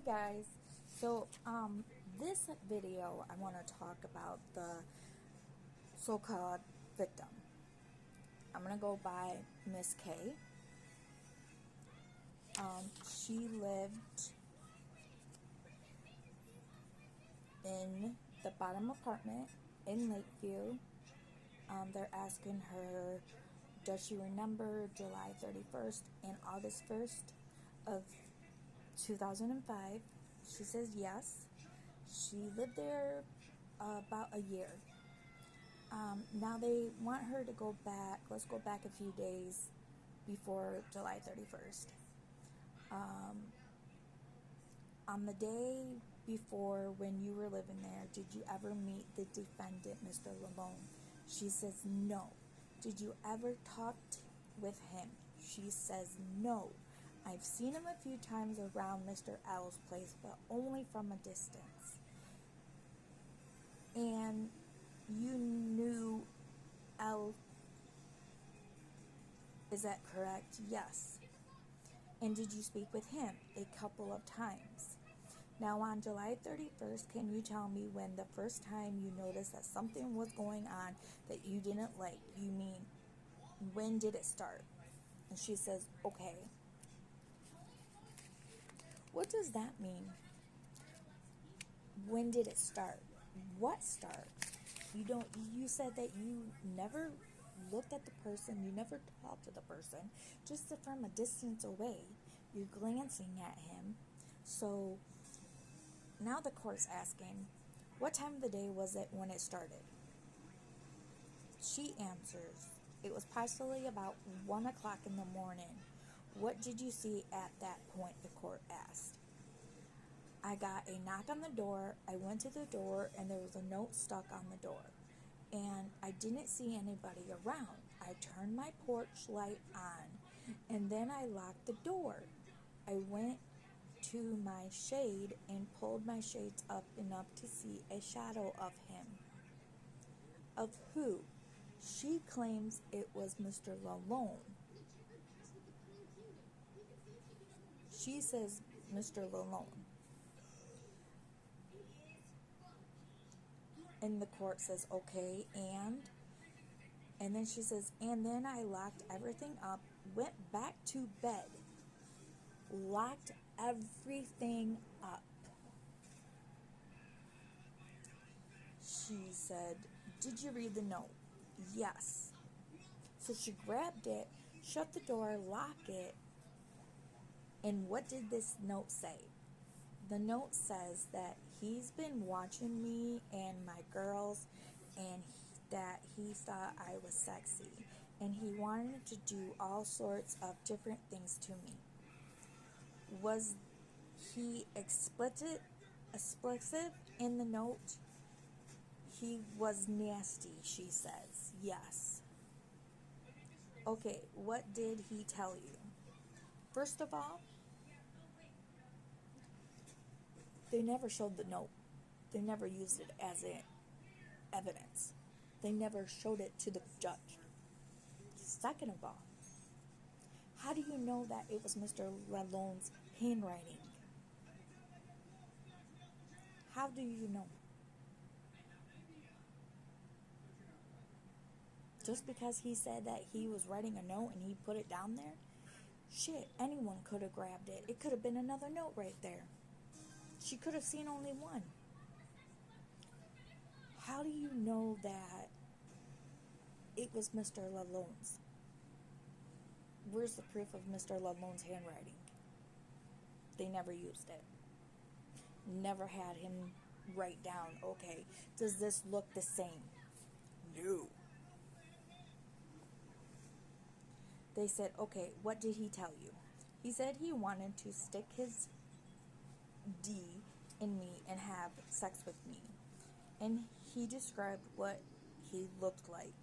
Guys, so this video I want to talk about the so-called victim. I'm gonna go by Miss K. She lived in the bottom apartment in Lakeview. They're asking her, does she remember July 31st and August 1st of 2005? She says yes. She lived there about a year. Now they want her to go back. Let's go back a few days before July 31st. On the day before when you were living there, did you ever meet the defendant, Mr. Lalone? She says no. Did you ever talk with him? She says no. I've seen him a few times around Mr. L's place, but only from a distance. And you knew L, is that correct? Yes. And did you speak with him? A couple of times. Now on July 31st, can you tell me when the first time you noticed that something was going on that you didn't like? You mean, when did it start? And she says, okay. What does that mean? When did it start? What start? You said that you never looked at the person, you never talked to the person, just from a distance away. You're glancing at him. So now the court's asking, what time of the day was it when it started? She answers, it was possibly about 1 o'clock in the morning. What did you see at that point? The court asked. I got a knock on the door. I went to the door and there was a note stuck on the door. And I didn't see anybody around. I turned my porch light on and then I locked the door. I went to my shade and pulled my shades up enough to see a shadow of him. Of who? She claims it was Mr. Lalone. She says Mr. Lalone. And the court says, okay, and then she says, and then I locked everything up, went back to bed, locked everything up. She said, did you read the note? Yes. So she grabbed it, shut the door, locked it, and what did this note say? The note says that he's been watching me and my girls and that he thought I was sexy and he wanted to do all sorts of different things to me. Was he explicit in the note? He was nasty, she says. Yes. Okay, what did he tell you? First of all, they never showed the note. They never used it as evidence. They never showed it to the judge. Second of all, how do you know that it was Mr. Lalone's handwriting? How do you know? Just because he said that he was writing a note and he put it down there? Shit, anyone could have grabbed it. It could have been another note right there. She could have seen only one. How do you know that it was Mr. Lalone's? Where's the proof of Mr. Lalone's handwriting? They never used it. Never had him write down, okay, does this look the same? No. They said, okay, what did he tell you? He said he wanted to stick his D in me and have sex with me. And he described what he looked like.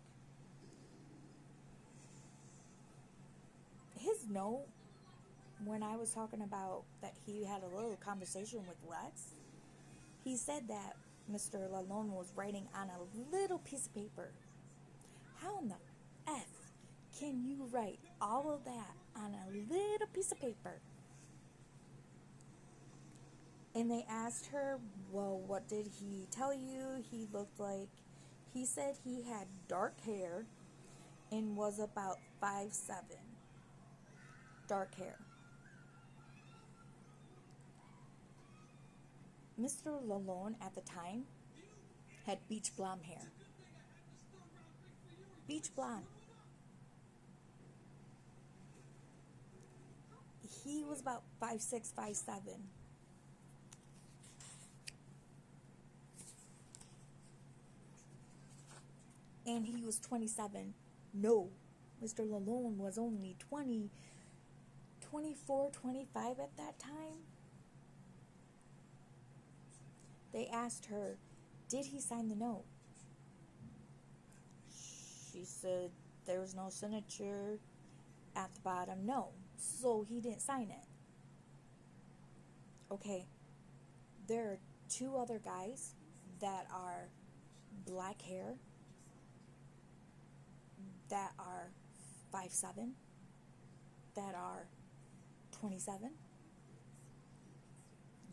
His note, when I was talking about that he had a little conversation with Lex, he said that Mr. Lalone was writing on a little piece of paper. How in the F can you write all of that on a little piece of paper? And they asked her, well, what did he tell you he looked like? He said he had dark hair and was about 5'7". Dark hair. Mr. Lalone at the time had beach blonde hair. Beach blonde. He was about 5'6", 5'7". And he was 27. No, Mr. Lalone was only 20, 24, 25 at that time. They asked her, did he sign the note? She said there was no signature at the bottom, no. So he didn't sign it. Okay, there are two other guys that are black hair, that are 5'7", that are 27.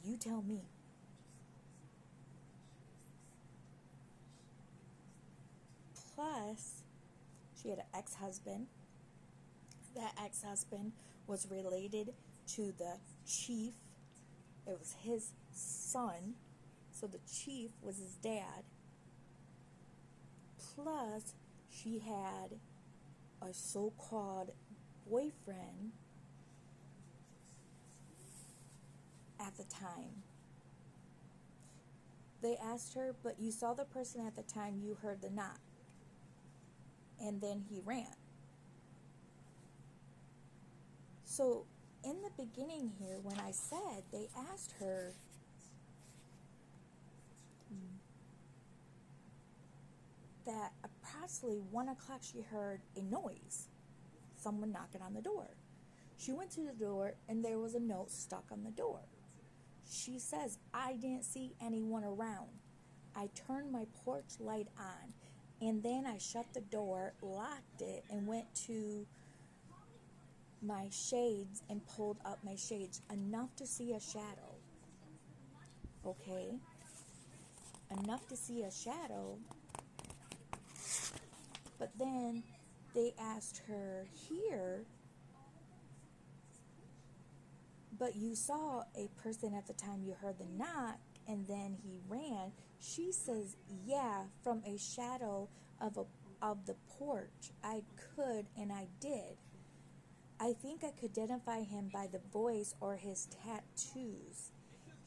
You tell me. Plus, she had an ex-husband. That ex-husband was related to the chief. It was his son. So the chief was his dad. Plus, she had a so-called boyfriend at the time. They asked her, but you saw the person at the time you heard the knock. And then he ran. So in the beginning here, when I said they asked her, that approximately 1 o'clock she heard a noise, someone knocking on the door. She went to the door and there was a note stuck on the door. She says, I didn't see anyone around. I turned my porch light on and then I shut the door, locked it, and went to my shades and pulled up my shades enough to see a shadow. Okay? Enough to see a shadow. But then they asked her here, but you saw a person at the time you heard the knock and then he ran. She says, yeah, from a shadow of the porch. I could and I did. I think I could identify him by the voice or his tattoos.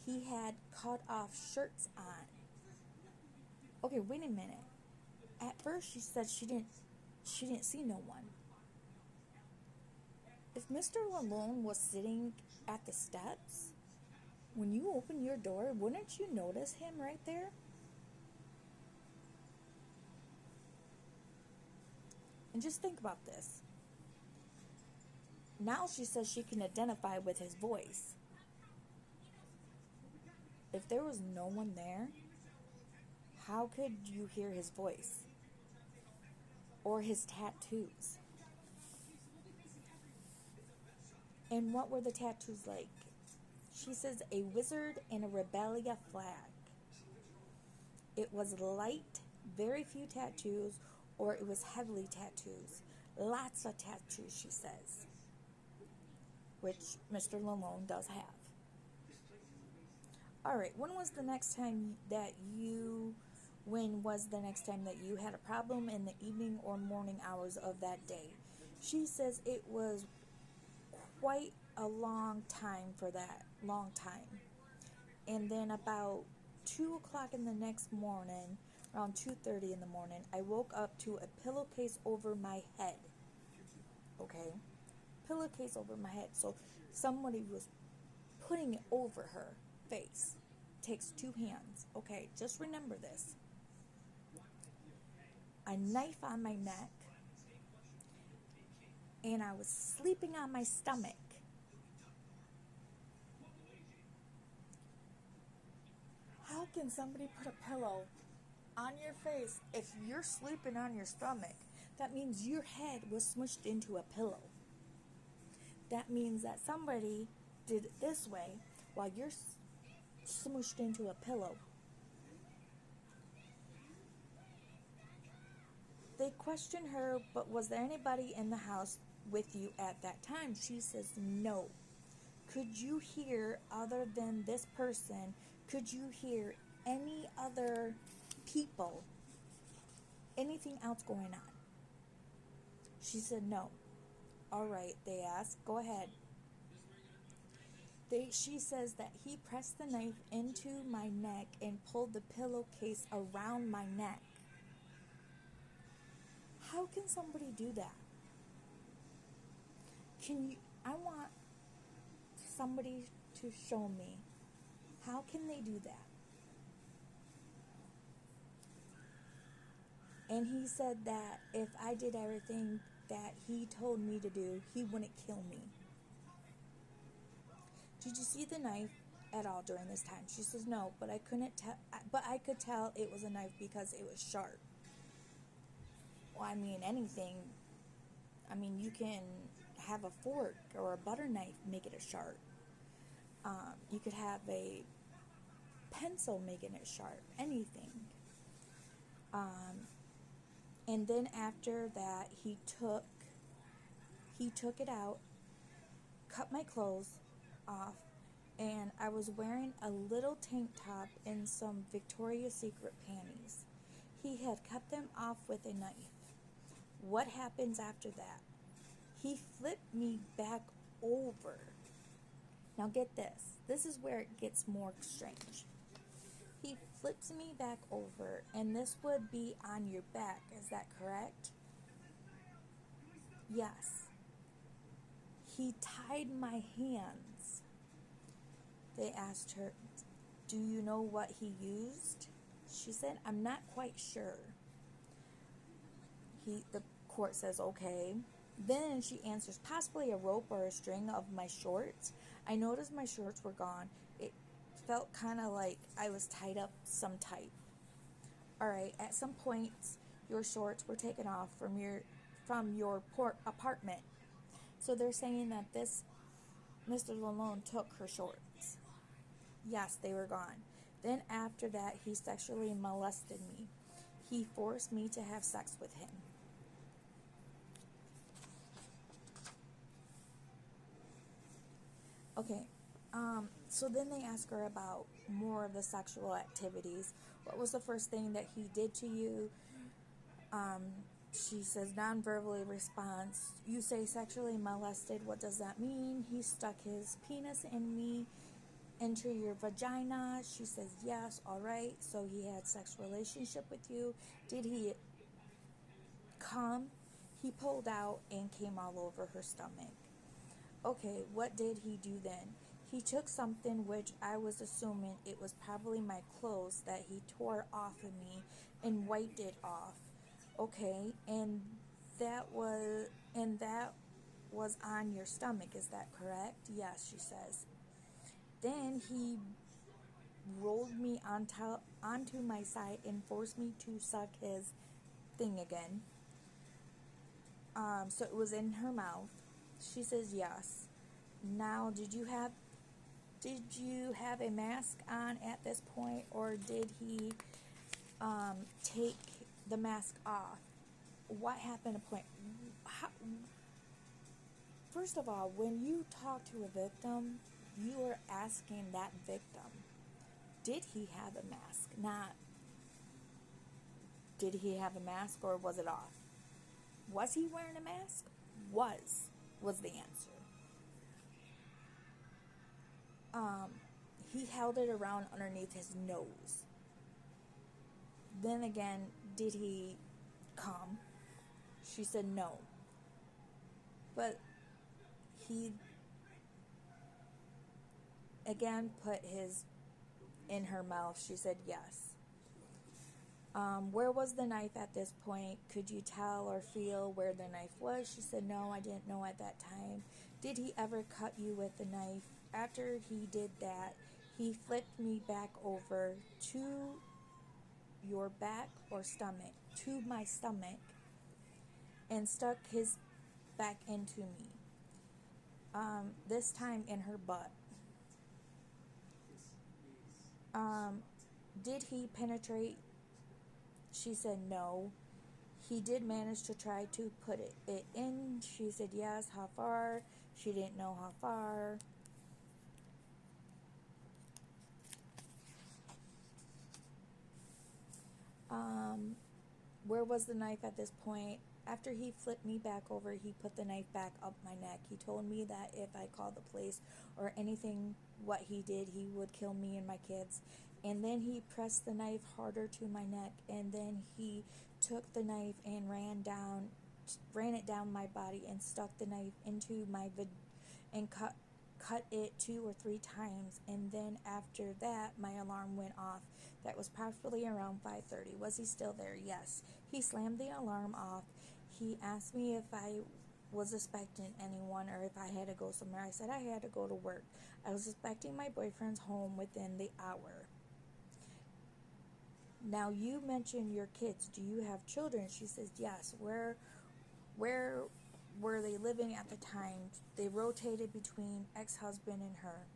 He had cut off shirts on. Okay, wait a minute. At first she said she didn't see no one. If Mr. Lalone was sitting at the steps, when you open your door, wouldn't you notice him right there? And just think about this. Now she says she can identify with his voice. If there was no one there, how could you hear his voice? Or his tattoos? And what were the tattoos like? She says a wizard and a Rebellia flag. It was light, very few tattoos, or it was heavily tattoos. Lots of tattoos, she says. Which Mr. Lalone does have. Alright, when was the next time that you had a problem in the evening or morning hours of that day? She says it was quite a long time for that. Long time. And then about 2 o'clock in the next morning, around 2:30 in the morning, I woke up to a pillowcase over my head. Okay? Pillowcase over my head. So somebody was putting it over her face. Takes two hands. Okay, just remember this. A knife on my neck. And I was sleeping on my stomach. How can somebody put a pillow on your face if you're sleeping on your stomach? That means your head was smushed into a pillow. That means that somebody did it this way while you're smooshed into a pillow. They question her, but was there anybody in the house with you at that time? She says no. Could you hear, other than this person, could you hear any other people, anything else going on? She said no. All right, they asked, go ahead. She says that he pressed the knife into my neck and pulled the pillowcase around my neck. How can somebody do that? I want somebody to show me. How can they do that? And he said that if I did everything that he told me to do, he wouldn't kill me. Did you see the knife at all during this time? She says no, but I couldn't tell. But I could tell it was a knife because it was sharp. Well, I mean anything. I mean you can have a fork or a butter knife, make it a sharp. You could have a pencil making it sharp. Anything. And then after that, he took it out, cut my clothes off, and I was wearing a little tank top and some Victoria's Secret panties. He had cut them off with a knife. What happens after that? He flipped me back over. Now get this. This is where it gets more strange. He flips me back over, and this would be on your back. Is that correct? Yes. He tied my hands. They asked her, do you know what he used? She said, I'm not quite sure. The court says, okay. Then she answers, possibly a rope or a string of my shorts. I noticed my shorts were gone. It felt kind of like I was tied up some type. Alright, at some points, your shorts were taken off from your apartment. So they're saying that this Mr. Lalone took her shorts. Yes, they were gone. Then after that, he sexually molested me. He forced me to have sex with him. Okay, so then they ask her about more of the sexual activities. What was the first thing that he did to you? She says non-verbally response. You say sexually molested. What does that mean? He stuck his penis in me, into your vagina. She says yes. All right. So he had sex relationship with you. Did he come? He pulled out and came all over her stomach. Okay, what did he do then? He took something which I was assuming it was probably my clothes that he tore off of me and wiped it off. Okay, and that was on your stomach, is that correct? Yes, she says. Then he rolled me onto my side and forced me to suck his thing again. So it was in her mouth. She says yes. Now, did you have a mask on at this point, or did he take the mask off? What happened at point? First of all, when you talk to a victim, you are asking that victim, did he have a mask? Not, did he have a mask or was it off? Was he wearing a mask? Was the answer. He held it around underneath his nose. Then again, did he come? She said no. But he again put his in her mouth. She said yes. Where was the knife at this point? Could you tell or feel where the knife was? She said no, I didn't know at that time. Did he ever cut you with the knife? After he did that, he flipped me back over to your back or stomach, to my stomach, and stuck his back into me. This time in her butt. Um, did he penetrate? She said no. He did manage to try to put it in. She said yes. How far? She didn't know how far. Um, where was the knife at this point? After he flipped me back over, he put the knife back up my neck. He told me that if I called the police or anything, what he did, he would kill me and my kids. And then he pressed the knife harder to my neck, and then he took the knife and ran it down my body and stuck the knife into my and cut it 2 or 3 times. And then after that, my alarm went off. That was probably around 5:30. Was he still there? Yes. He slammed the alarm off. He asked me if I was expecting anyone or if I had to go somewhere. I said I had to go to work. I was expecting my boyfriend's home within the hour. Now you mentioned your kids. Do you have children? She says yes. Where were they living at the time? They rotated between ex-husband and her.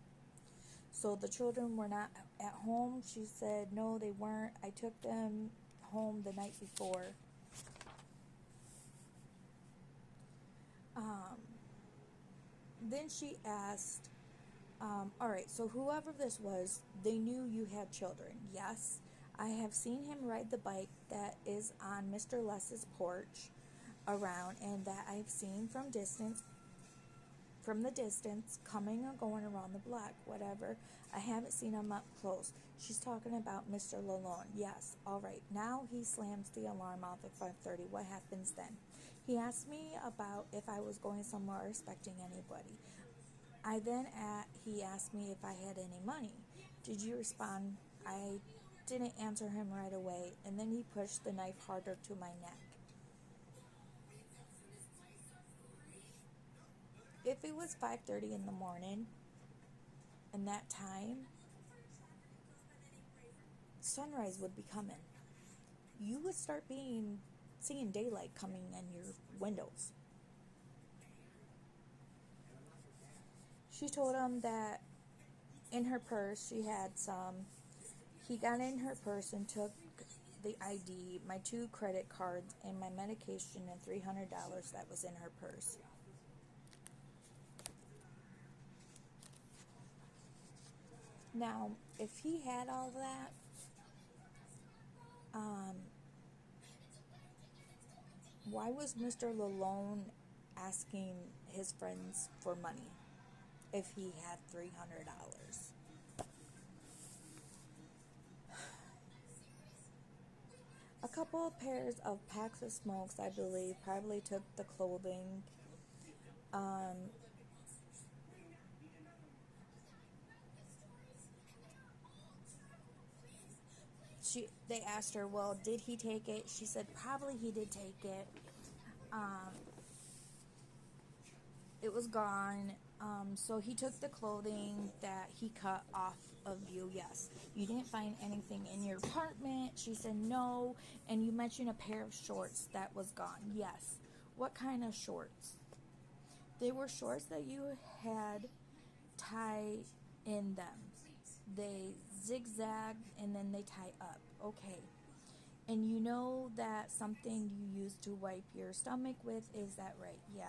So the children were not at home. She said no, they weren't. I took them home the night before. Um, then she asked, all right, so whoever this was, they knew you had children. Yes, I have seen him ride the bike that is on Mr. Less's porch around, and that I've seen from the distance, coming or going around the block, whatever. I haven't seen him up close. She's talking about Mr. Lalone. Yes, all right. Now he slams the alarm off at 5:30. What happens then? He asked me about if I was going somewhere or expecting anybody. He asked me if I had any money. Did you respond? I didn't answer him right away, and then he pushed the knife harder to my neck. If it was 5:30 in the morning and that time, sunrise would be coming. You would start seeing daylight coming in your windows. She told him that in her purse she had some. He got in her purse and took the ID, my 2 credit cards, and my medication and $300 that was in her purse. Now, if he had all that, um, why was Mr. Lalone asking his friends for money if he had $300? A couple of pairs of packs of smokes, I believe, probably took the clothing. Um, they asked her, well, did he take it? She said probably he did take it. Um, it was gone. So he took the clothing that he cut off of you. Yes. You didn't find anything in your apartment. She said no. And you mentioned a pair of shorts that was gone. Yes. What kind of shorts? They were shorts that you had tie in them. They zigzag and then they tie up. Okay. And you know that something you use to wipe your stomach with, is that right? Yeah.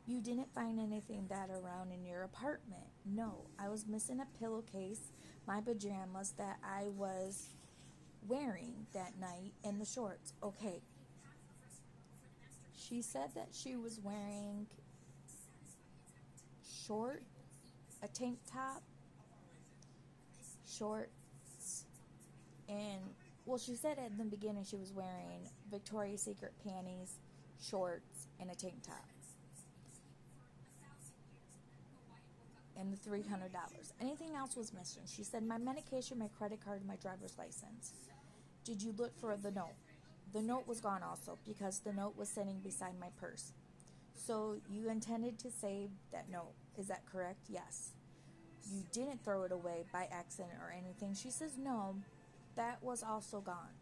You didn't find anything that around in your apartment. No, I was missing a pillowcase, my pajamas that I was wearing that night, and the shorts. Okay. She said that she was wearing short, a tank top, shorts, and well, she said at the beginning she was wearing Victoria's Secret panties, shorts, and a tank top, and the $300. Anything else was missing. She said my medication, my credit card, my driver's license. Did you look for the note? The note was gone also because the note was sitting beside my purse. So you intended to save that note. Is that correct? Yes. You didn't throw it away by accident or anything. She says no. That was also gone.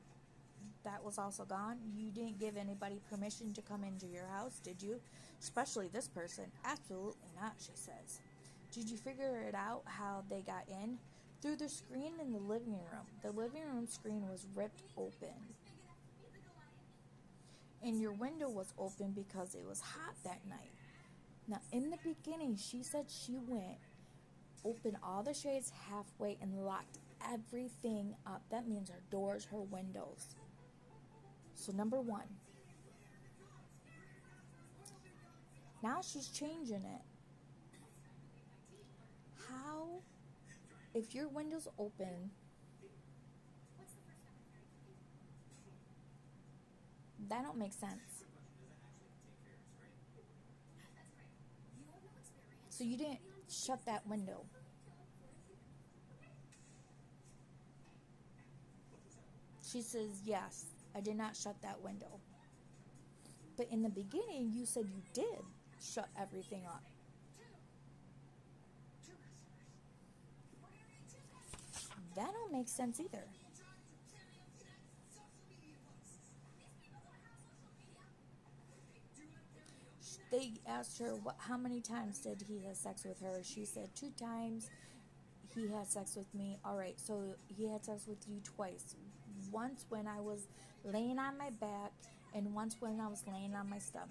That was also gone. You didn't give anybody permission to come into your house, did you? Especially this person. Absolutely not, she says. Did you figure it out how they got in? through the screen in the living room. The living room screen was ripped open. And your window was open because it was hot that night. Now, in the beginning, she said she went, opened all the shades halfway, and locked everything up. That means her doors, her windows. So, number one. Now she's changing it. How, if your window's open, that don't make sense. So you didn't shut that window. She says, yes, I did not shut that window. But in the beginning, you said you did shut everything up. That don't make sense either. They asked her how many times did he have sex with her. She said 2 times he had sex with me. All right, so he had sex with you twice. Once when I was laying on my back and once when I was laying on my stomach.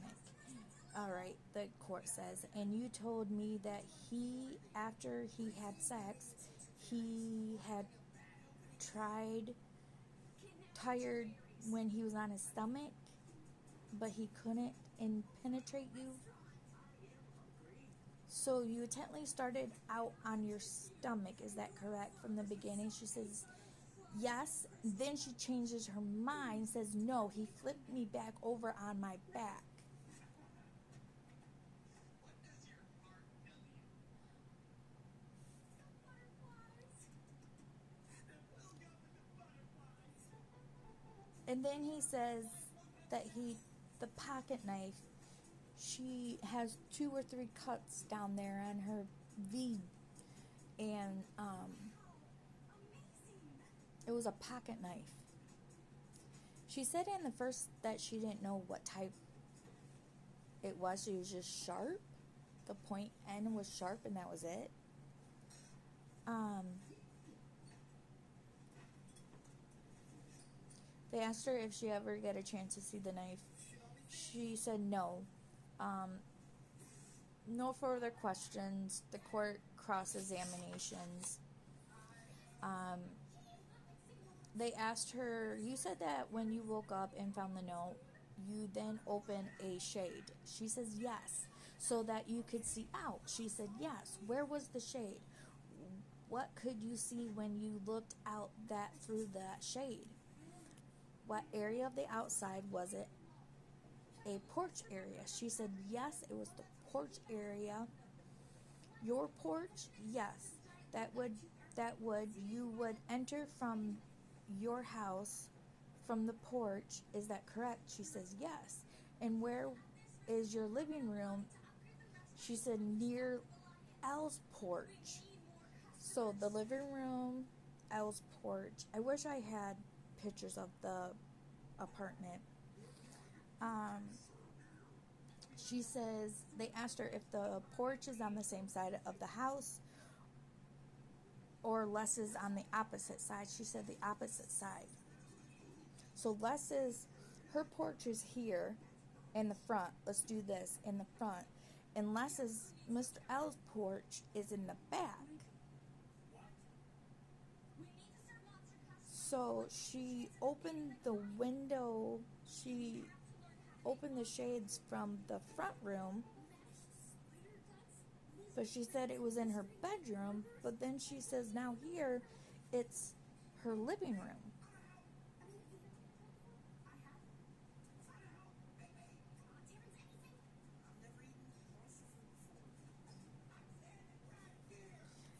All right, the court says. And you told me that he, after he had sex, he had tired when he was on his stomach, but he couldn't penetrate you. So you intently started out on your stomach, is that correct, from the beginning? She says, yes. Then she changes her mind, says, no, he flipped me back over on my back. And then he says that the pocket knife, she has 2 or 3 cuts down there on her V, and it was a pocket knife. She said in the first that she didn't know what type it was. It was just sharp. The point end was sharp, and that was it. They asked her if she ever got a chance to see the knife. She said no. No further questions. The court cross-examinations. They asked her, you said that when you woke up and found the note, you then opened a shade. She says yes, so that you could see out. She said yes. Where was the shade? What could you see when you looked out through that shade? What area of the outside was it? A porch area. She said yes, it was the porch area. Your porch? Yes. You would enter from your house from the porch. Is that correct? She says yes. And where is your living room? She said near Elle's porch. So the living room, Elle's porch. I wish I had pictures of the apartment. She says they asked her if the porch is on the same side of the house or Les is on the opposite side. She said the opposite side. So her porch is here in the front. Let's do this in the front. And Mr. L's porch is in the back. So she opened the window, she opened the shades from the front room, but she said it was in her bedroom, but then she says now here it's her living room.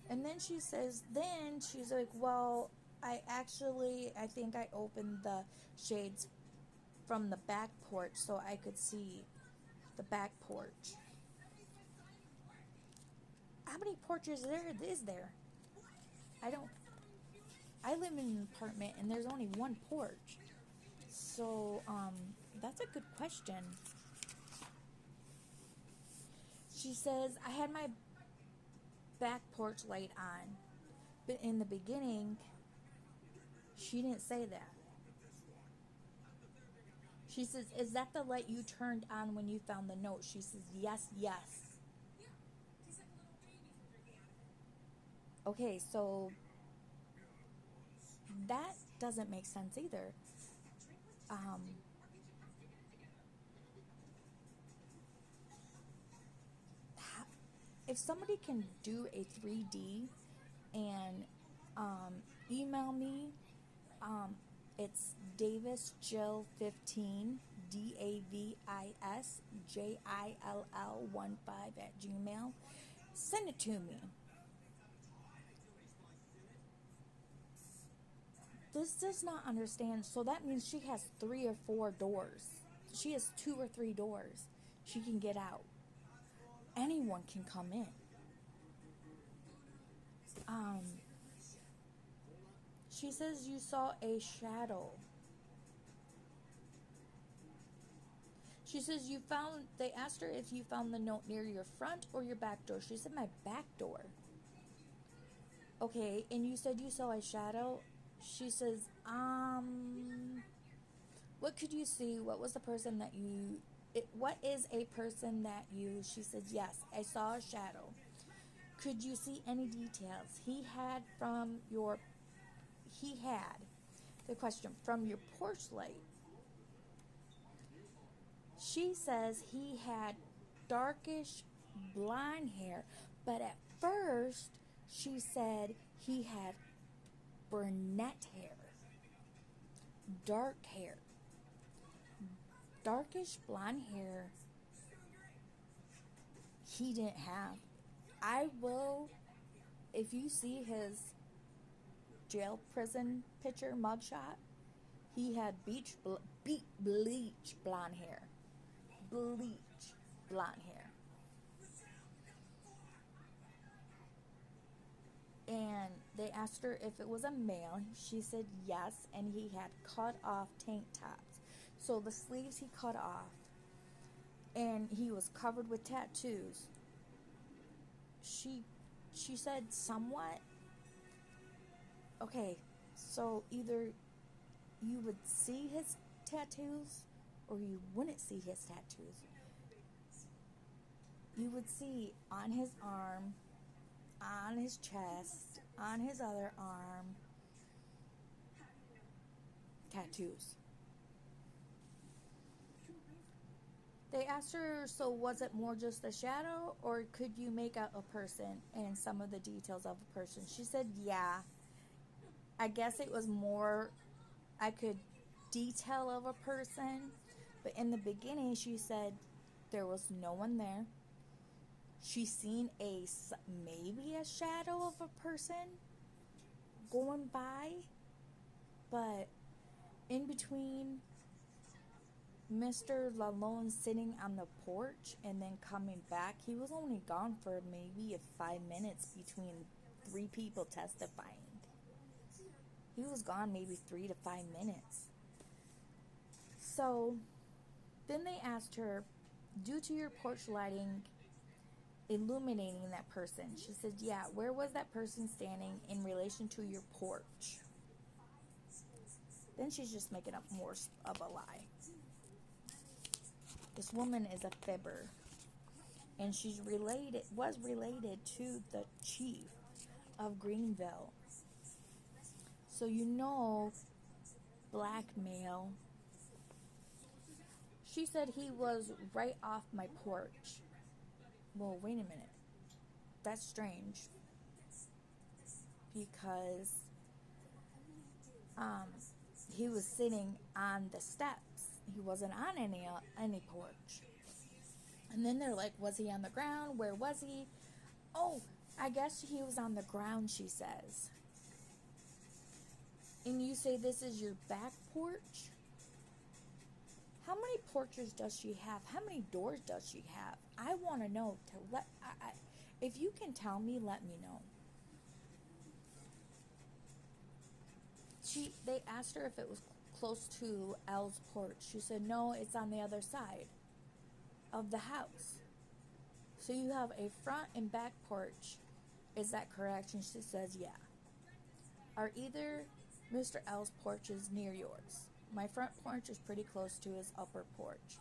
And then she's like, well, I think I opened the shades from the back porch so I could see the back porch. How many porches is there? I live in an apartment and there's only one porch. So, that's a good question. She says, I had my back porch light on. But in the beginning, she didn't say that. She says, is that the light you turned on when you found the note? She says, yes, yes. Okay, so that doesn't make sense either. Um, if somebody can do a 3D and email me, it's davisjill15, DAVISJILL15 Send it to me. This does not understand. So that means she has 3 or 4 doors. She has 2 or 3 doors she can get out. Anyone can come in. She says you saw a shadow. She says they asked her if you found the note near your front or your back door. She said my back door. Okay, and you said you saw a shadow? She says, what could you see? What was the person that what is a person that you? She said, yes, I saw a shadow. Could you see any details? He had, the question, from your porch light. She says he had darkish blonde hair, but at first she said he had brunette hair, dark hair. Darkish blonde hair he didn't have. I will, if you see his jail prison picture mugshot, he had bleach blonde hair. Bleach blonde hair. And they asked her if it was a male. She said yes, and he had cut off tank tops. So the sleeves he cut off, and he was covered with tattoos. She said somewhat. Okay, so either you would see his tattoos or you wouldn't see his tattoos. You would see on his arm, on his chest, on his other arm, tattoos. They asked her, so was it more just a shadow, or could you make out a person and some of the details of a person? She said, yeah. I guess it was more, I could detail of a person, but in the beginning she said there was no one there. She seen maybe a shadow of a person going by, but in between Mr. Lalonde sitting on the porch and then coming back, he was only gone for maybe 5 minutes between 3 people testifying. He was gone maybe 3 to 5 minutes. So then they asked her, due to your porch lighting illuminating that person, she said, yeah, where was that person standing in relation to your porch? Then she's just making up more of a lie. This woman is a fibber, and was related to the chief of Greenville. So blackmail. She said he was right off my porch. Well, wait a minute. That's strange. Because he was sitting on the steps. He wasn't on any porch. And then they're like, was he on the ground? Where was he? Oh, I guess he was on the ground, she says. And you say this is your back porch? How many porches does she have? How many doors does she have? I want to know. If you can tell me, let me know. They asked her if it was close to Elle's porch. She said, no, it's on the other side of the house. So you have a front and back porch. Is that correct? And she says, yeah. Are either Mr. L's porches near yours? My front porch is pretty close to his upper porch.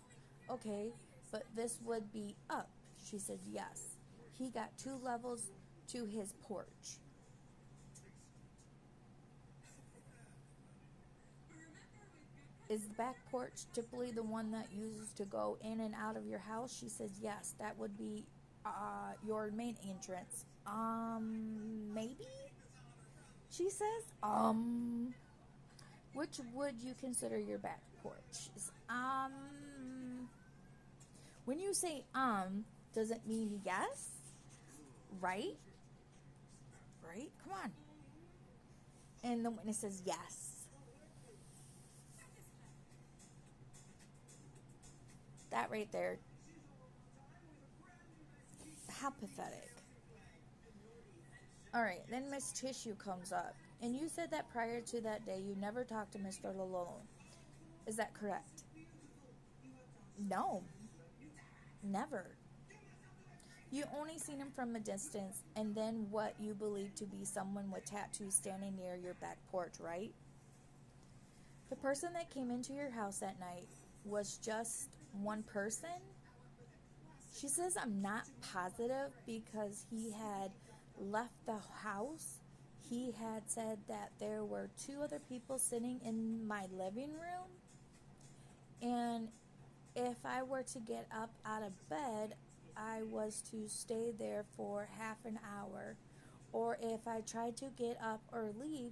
Okay, but this would be up. She said yes. He got 2 levels to his porch. Is the back porch typically the one that uses to go in and out of your house? She says yes. That would be your main entrance. Maybe? She says, which would you consider your back porch? When you say, does it mean yes? Right? Right? Come on. And the witness says yes. That right there, how pathetic. Alright, then Miss Tissue comes up. And you said that prior to that day you never talked to Mr. Lalone. Is that correct? No. Never. You only seen him from a distance, and then what you believe to be someone with tattoos standing near your back porch, right? The person that came into your house that night was just one person? She says I'm not positive because he had left the house. He had said that there were 2 other people sitting in my living room, and if I were to get up out of bed, I was to stay there for half an hour, or if I tried to get up or leave,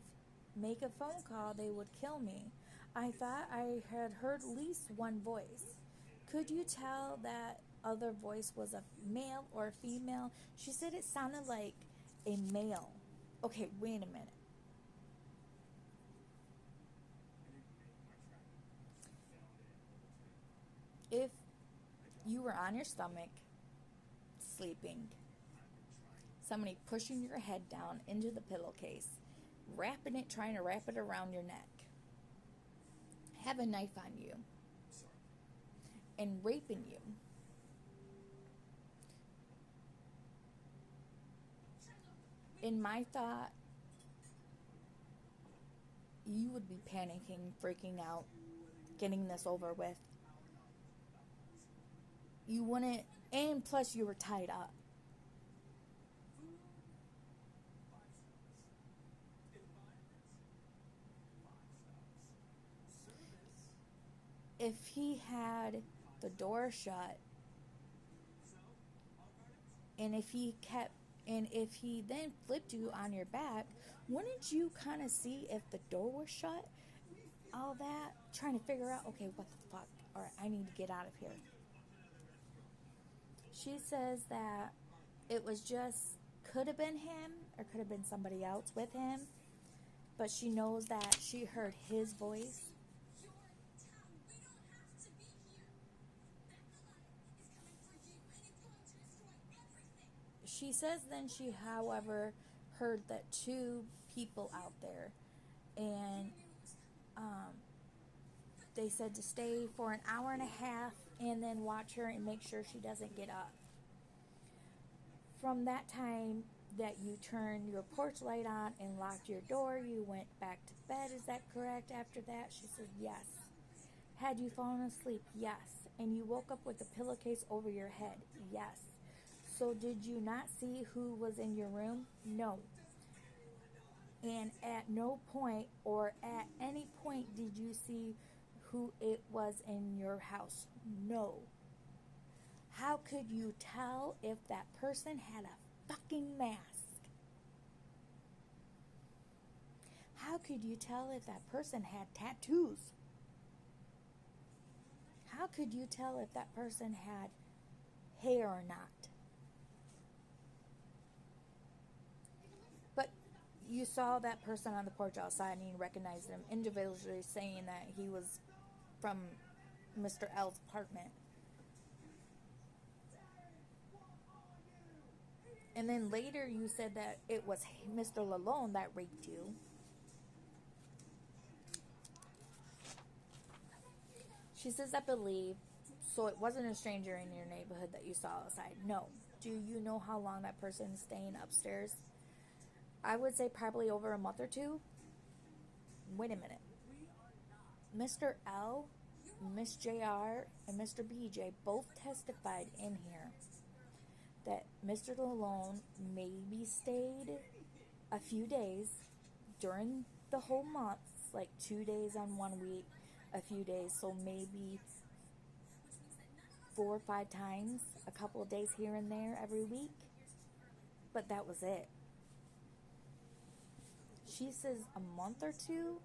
make a phone call, they would kill me. I thought I had heard at least one voice. Could you tell that other voice was a male or a female? She said it sounded like a male. Okay, wait a minute. If you were on your stomach, sleeping, somebody pushing your head down into the pillowcase, trying to wrap it around your neck, have a knife on you, and raping you, in my thought, you would be panicking, freaking out, getting this over with. You wouldn't, and plus you were tied up. If he had the door shut, and if he then flipped you on your back, wouldn't you kind of see if the door was shut? All that, trying to figure out, okay, what the fuck? Alright, I need to get out of here. She says that it was just, could have been him, or could have been somebody else with him, but she knows that she heard his voice. She says then she, however, heard that 2 people out there, and they said to stay for an hour and a half and then watch her and make sure she doesn't get up. From that time that you turned your porch light on and locked your door, you went back to bed. Is that correct? After that, she said yes. Had you fallen asleep? Yes. And you woke up with a pillowcase over your head? Yes. So did you not see who was in your room? No. And at no point or at any point did you see who it was in your house? No. How could you tell if that person had a fucking mask? How could you tell if that person had tattoos? How could you tell if that person had hair or not? But you saw that person on the porch outside and you recognized him individually, saying that he was from Mr. L's apartment. And then later you said that it was Mr. Lalone that raped you. She says, I believe, so it wasn't a stranger in your neighborhood that you saw outside. No. Do you know how long that person is staying upstairs? I would say probably over a month or 2. Wait a minute. Mr. L, Miss JR, and Mr. BJ both testified in here that Mr. Lalone maybe stayed a few days during the whole month, like 2 days on one week, a few days, so maybe 4 or 5 times, a couple of days here and there every week, but that was it. She says a month or two.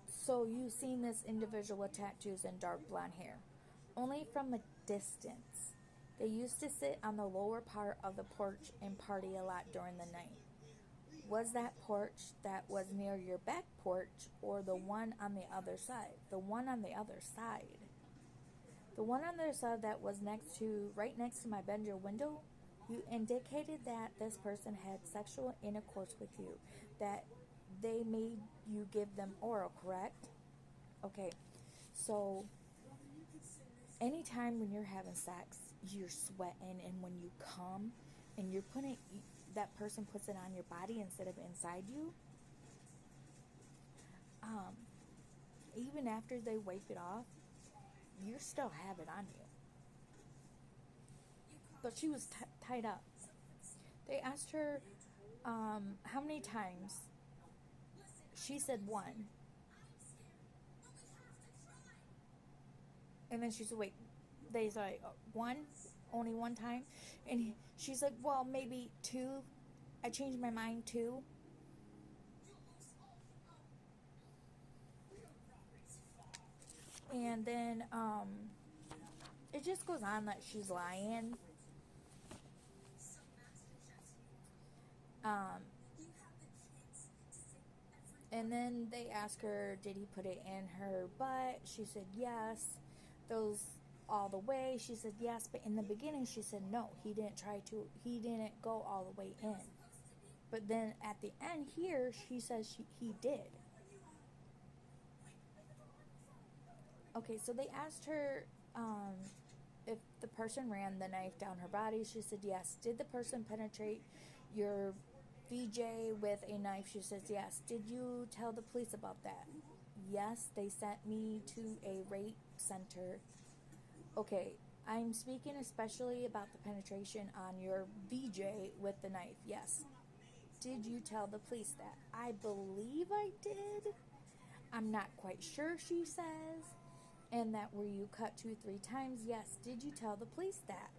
So you've seen this individual with tattoos and dark blonde hair, only from a distance. They used to sit on the lower part of the porch and party a lot during the night. Was that porch that was near your back porch or the one on the other side? The one on the other side. The one on the other side that was right next to my bedroom window, you indicated that this person had sexual intercourse with you, that they made you give them oral, correct? Okay, so anytime when you're having sex, you're sweating, and when you come and that person puts it on your body instead of inside you, even after they wipe it off, you still have it on you. But she was tied up. They asked her how many times. She said 1. And then she said, wait, they said 1? Only 1 time? And she's like, well, maybe 2. I changed my mind 2. And then it just goes on that she's lying. And then they ask her, did he put it in her butt? She said yes. Those all the way? She said yes. But in the beginning, she said no. He didn't go all the way in. But then at the end here, she says he did. Okay, so they asked her if the person ran the knife down her body. She said yes. Did the person penetrate your VJ with a knife? She says yes. Did you tell the police about that? Yes, they sent me to a rape center. Okay, I'm speaking especially about the penetration on your VJ with the knife. Yes. Did you tell the police that? I believe I did. I'm not quite sure, she says. And that were you cut 2-3 times? Yes. Did you tell the police that?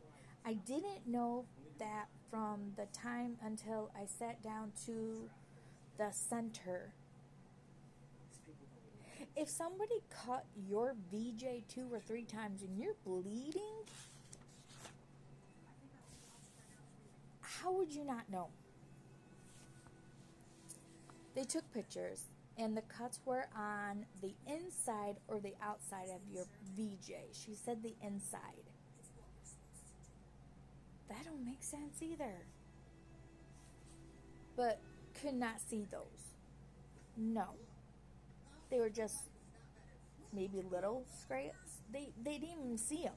I didn't know that from the time until I sat down to the center. If somebody cut your VJ 2 or 3 times and you're bleeding, how would you not know? They took pictures, and the cuts were on the inside or the outside of your VJ. She said the inside. That don't make sense either. But could not see those. No. They were just maybe little scrapes. They didn't even see them.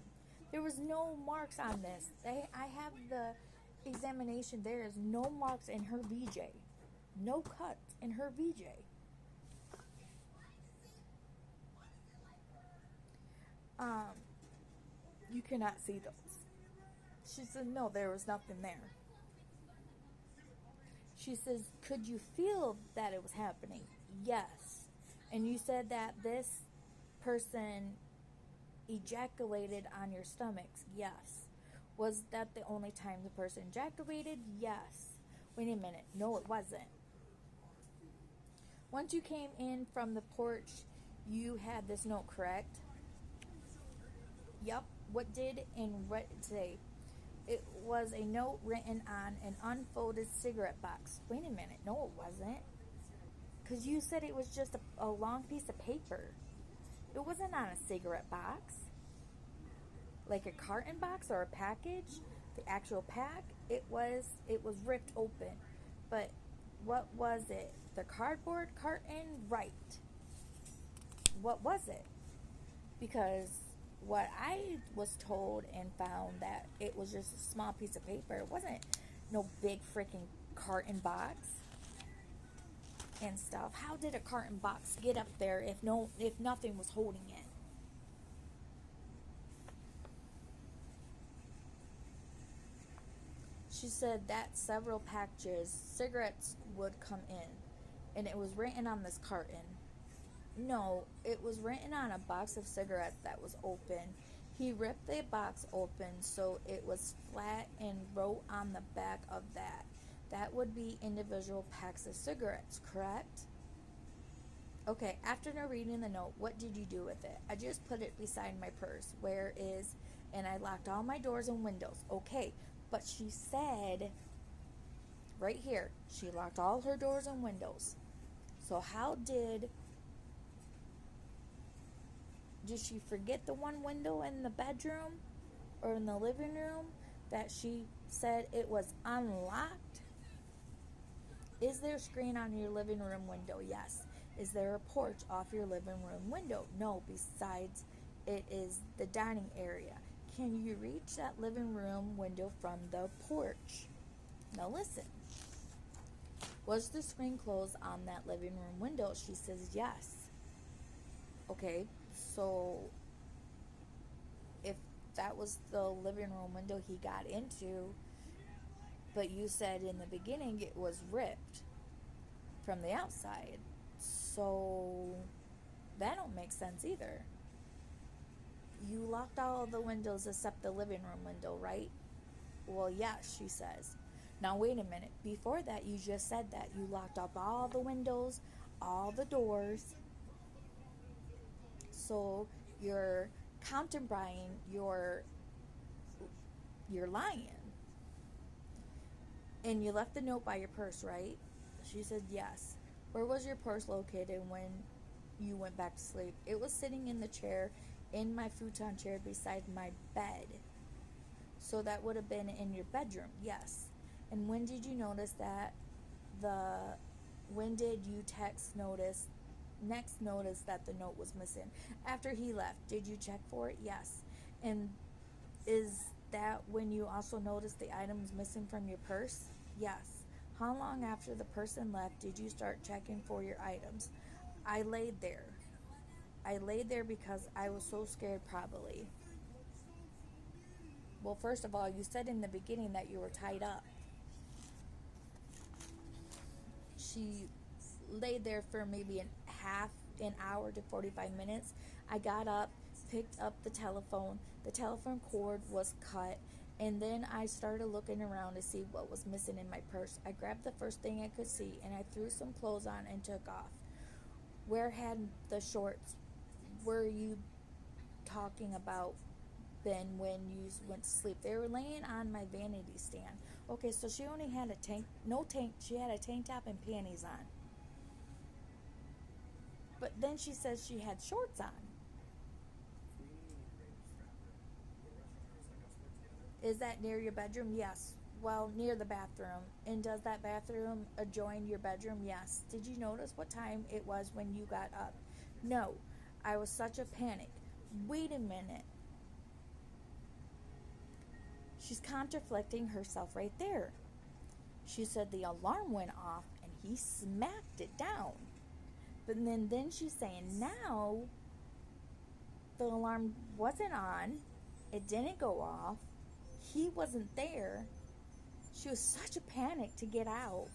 There was no marks on this. I have the examination. There is no marks in her VJ. No cuts in her VJ. You cannot see those. She said, no, there was nothing there. She says, could you feel that it was happening? Yes. And you said that this person ejaculated on your stomachs? Yes. Was that the only time the person ejaculated? Yes. Wait a minute. No, it wasn't. Once you came in from the porch, you had this note, correct? Yup. What did and what today? It was a note written on an unfolded cigarette box. Wait a minute. No, it wasn't. Because you said it was just a long piece of paper. It wasn't on a cigarette box. Like a carton box or a package. The actual pack, it was ripped open. But what was it? The cardboard carton? Right. What was it? Because what I was told and found that it was just a small piece of paper. It wasn't no big freaking carton box. and stuff. How did a carton box get up there if nothing was holding it? She said that several packages cigarettes would come in, and it was written on this carton. No, it was written on a box of cigarettes that was open. He ripped the box open so it was flat and wrote on the back of that. That would be individual packs of cigarettes, correct? Okay, after reading the note, what did you do with it? I just put it beside my purse. Where is, and I locked all my doors and windows. Okay, but she said, right here, she locked all her doors and windows. So how did she forget the one window in the bedroom or in the living room that she said it was unlocked? Is there a screen on your living room window? Yes. Is there a porch off your living room window? No. Besides, it is the dining area. Can you reach that living room window from the porch? Now listen. Was the screen closed on that living room window? She says yes. Okay, so if that was the living room window he got into, but you said in the beginning it was ripped from the outside, so that don't make sense either. You locked all the windows except the living room window, right? Well, yes, she says. Now wait a minute. Before that, you just said that you locked up all the windows, all the doors. So you're contemplating, you're lying. And you left the note by your purse, right? She said yes. Where was your purse located when you went back to sleep? It was sitting in the chair, in my futon chair beside my bed. So that would have been in your bedroom, yes. And when did you notice that when did you next notice that the note was missing? After he left. Did you check for it? Yes. And is that when you also noticed the items missing from your purse? Yes. How long after the person left did you start checking for your items? I laid there. I laid there because I was so scared, probably. Well, first of all, you said in the beginning that you were tied up. She laid there for maybe an hour to 45 minutes. I got up, picked up the telephone. The telephone cord was cut, and then I started looking around to see what was missing in my purse. I grabbed the first thing I could see, and I threw some clothes on and took off. Where had the shorts were you talking about been when you went to sleep? They were laying on my vanity stand. Okay, so she only had she had a tank top and panties on. But then she says she had shorts on. Is that near your bedroom? Yes. Well, near the bathroom. And does that bathroom adjoin your bedroom? Yes. Did you notice what time it was when you got up? No. I was such a panic. Wait a minute. She's contradicting herself right there. She said the alarm went off and he smacked it down. But then she's saying now the alarm wasn't on. It didn't go off. He wasn't there. She was such a panic to get out.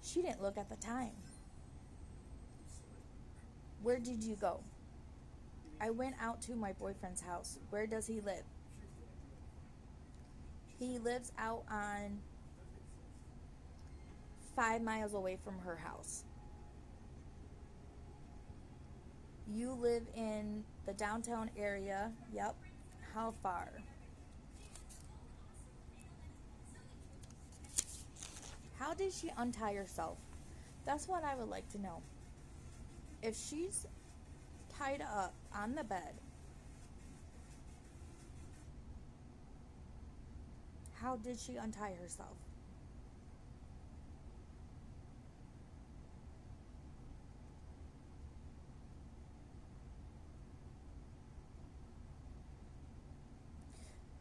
She didn't look at the time. Where did you go? I went out to my boyfriend's house. Where does he live? He lives out on 5 miles away from her house. You live in the downtown area. Yep. How far? How did she untie herself? That's what I would like to know. If she's tied up on the bed, how did she untie herself?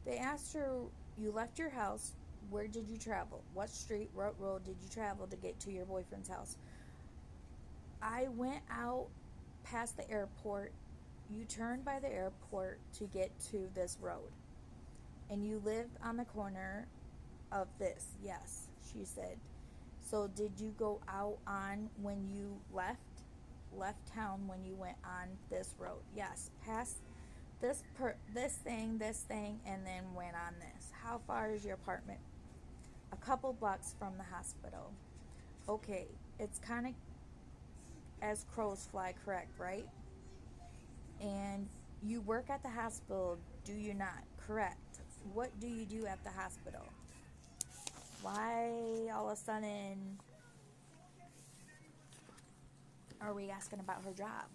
They asked her, you left your house. Where did you travel? What street, what road did you travel to get to your boyfriend's house? I went out past the airport. You turned by the airport to get to this road. And you lived on the corner of this. Yes, she said. So did you go out on when you left town when you went on this road? Yes, past this thing, and then went on this. How far is your apartment? A couple blocks from the hospital. Okay, it's kind of as crows fly, correct, right? And you work at the hospital, do you not? Correct. What do you do at the hospital? Why all of a sudden are we asking about her job?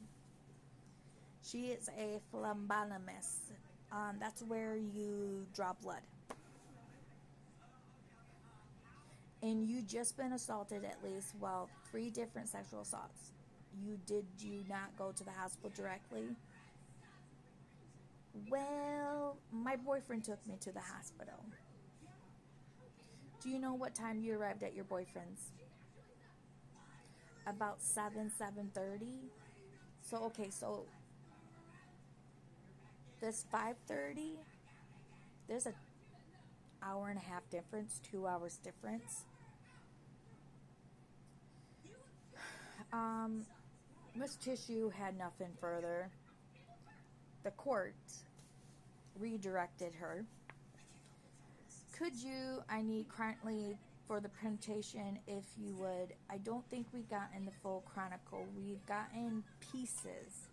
She is a phlebotomist. That's where you draw blood. And you just been assaulted at least, well, 3 different sexual assaults. Did you not go to the hospital directly? Well, my boyfriend took me to the hospital. Do you know what time you arrived at your boyfriend's? About 7:30. So okay, so this 5:30, there's a hour and a half difference, 2 hours difference. Miss Tissue had nothing further. The court redirected her. Could you, I need currently for the presentation, if you would. I don't think we got in the full chronicle. We've gotten pieces.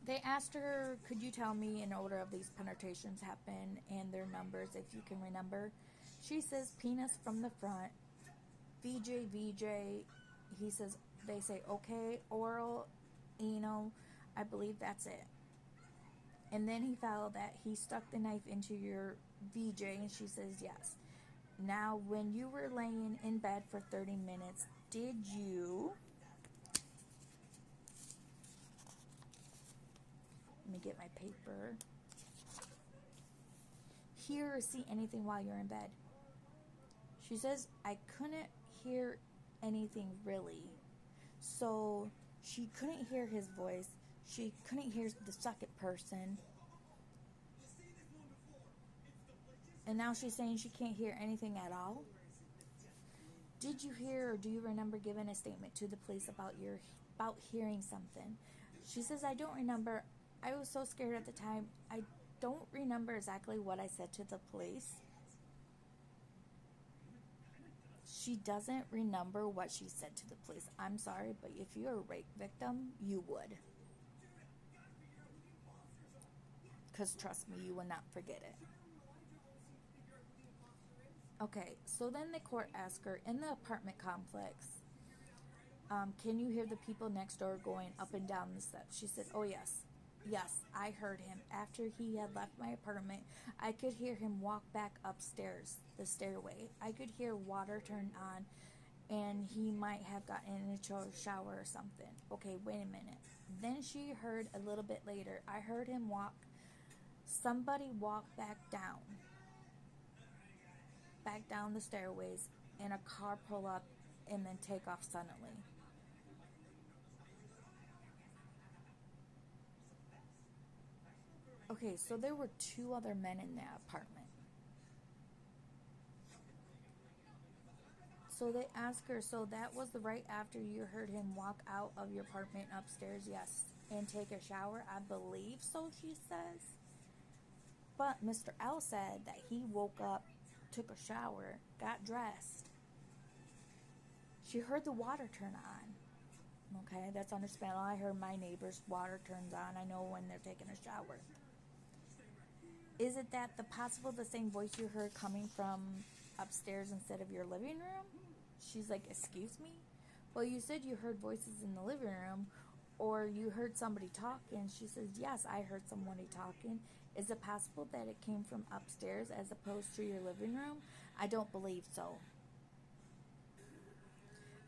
They asked her, could you tell me in order of these penetrations happen and their numbers if you can remember? She says penis from the front, VJ, he says, they say okay, oral, anal, I believe that's it. And then he found that he stuck the knife into your VJ, and she says yes. Now, when you were laying in bed for 30 minutes, did you... Let me get my paper. Hear or see anything while you're in bed? She says, I couldn't hear anything really. So she couldn't hear his voice. She couldn't hear the second person. And now she's saying she can't hear anything at all. Did you hear or do you remember giving a statement to the police about hearing something? She says, I don't remember. I was so scared at the time. I don't remember exactly what I said to the police. She doesn't remember what she said to the police. I'm sorry, but if you're a rape victim, you would. Because trust me, you will not forget it. Okay, so then the court asked her, in the apartment complex, can you hear the people next door going up and down the steps? She said, oh yes. Yes, I heard him. After he had left my apartment, I could hear him walk back upstairs, the stairway. I could hear water turn on, and he might have gotten in a shower or something. Okay, wait a minute. Then she heard a little bit later, I heard him somebody walk back down the stairways, and a car pull up and then take off suddenly. Okay, so there were 2 other men in that apartment. So they asked her, so that was right after you heard him walk out of your apartment upstairs? Yes. And take a shower? I believe so, she says. But Mr. L said that he woke up, took a shower, got dressed. She heard the water turn on. Okay, that's understandable. I heard my neighbor's water turns on. I know when they're taking a shower. Is it that the same voice you heard coming from upstairs instead of your living room? She's like, excuse me? Well, you said you heard voices in the living room, or you heard somebody talking. She says, yes, I heard somebody talking. Is it possible that it came from upstairs as opposed to your living room? I don't believe so.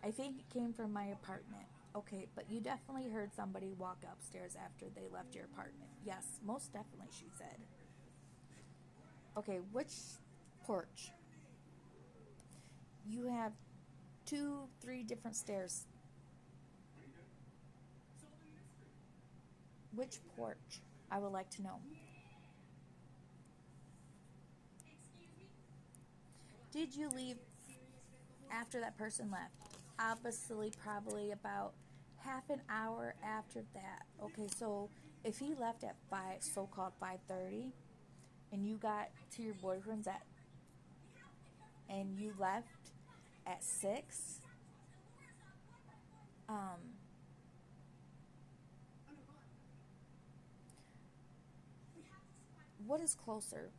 I think it came from my apartment. Okay, but you definitely heard somebody walk upstairs after they left your apartment. Yes, most definitely, she said. Okay, which porch? You have 2, 3 different stairs. Which porch? I would like to know. Did you leave after that person left? Obviously, probably about half an hour after that. Okay, so if he left at 5, so-called 5:30, and you got to your boyfriend's and you left at 6, what is closer?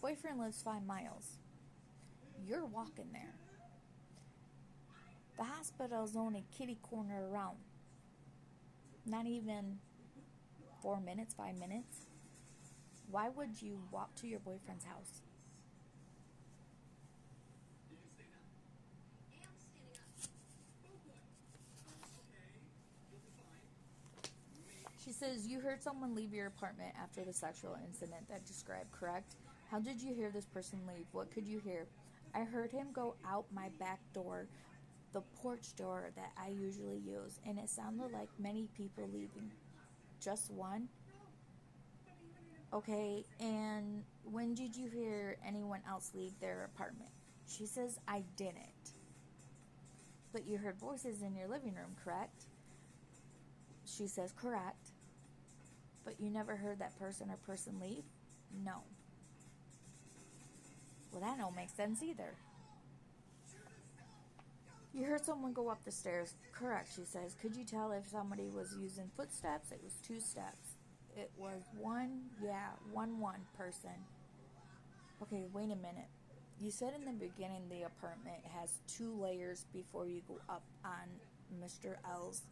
Boyfriend lives 5 miles. You're walking there. The hospital's only kitty corner around. Not even 4 minutes, 5 minutes. Why would you walk to your boyfriend's house? She says, you heard someone leave your apartment after the sexual incident that described, correct? How did you hear this person leave? What could you hear? I heard him go out my back door, the porch door that I usually use, and it sounded like many people leaving. Just one? Okay, and when did you hear anyone else leave their apartment? She says, I didn't. But you heard voices in your living room, correct? She says, correct. But you never heard that person or person leave? No. Well, that don't make sense either. You heard someone go up the stairs. Correct, she says. Could you tell if somebody was using footsteps? It was 2 steps. It was one person. Okay, wait a minute. You said in the beginning the apartment has 2 layers before you go up on Mr. L's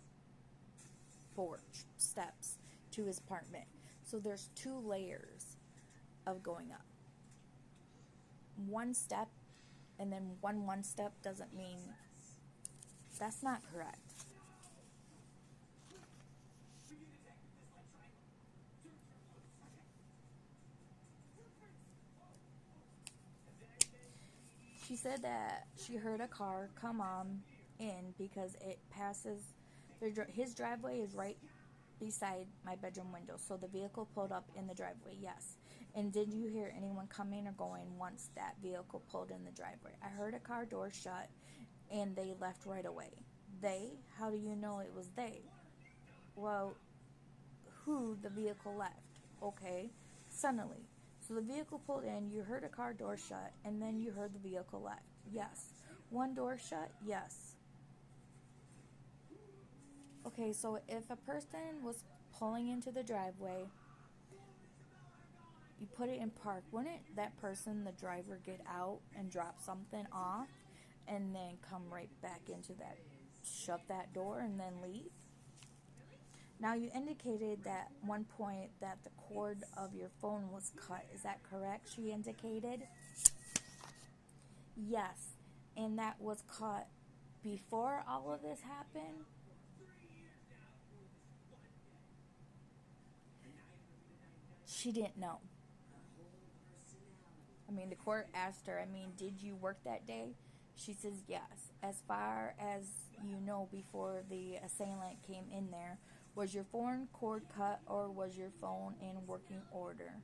porch steps to his apartment. So there's 2 layers of going up. 1 step and then one step doesn't mean. That's not correct. She said that she heard a car come on in because it passes. His driveway is right beside my bedroom window, so the vehicle pulled up in the driveway, yes. And did you hear anyone coming or going once that vehicle pulled in the driveway? I heard a car door shut, and they left right away. They? How do you know it was they? Well, who the vehicle left? Okay, suddenly. So the vehicle pulled in, you heard a car door shut, and then you heard the vehicle left. Yes. One door shut? Yes. Okay, so if a person was pulling into the driveway, you put it in park, wouldn't that person, the driver, get out and drop something off and then come right back into that, shut that door and then leave? Now, you indicated that one point that the cord of your phone was cut. Is that correct? She indicated. Yes, and that was cut before all of this happened. She didn't know. I mean, the court asked her, did you work that day? She says yes. As far as you know, before the assailant came in there, was your phone cord cut or was your phone in working order?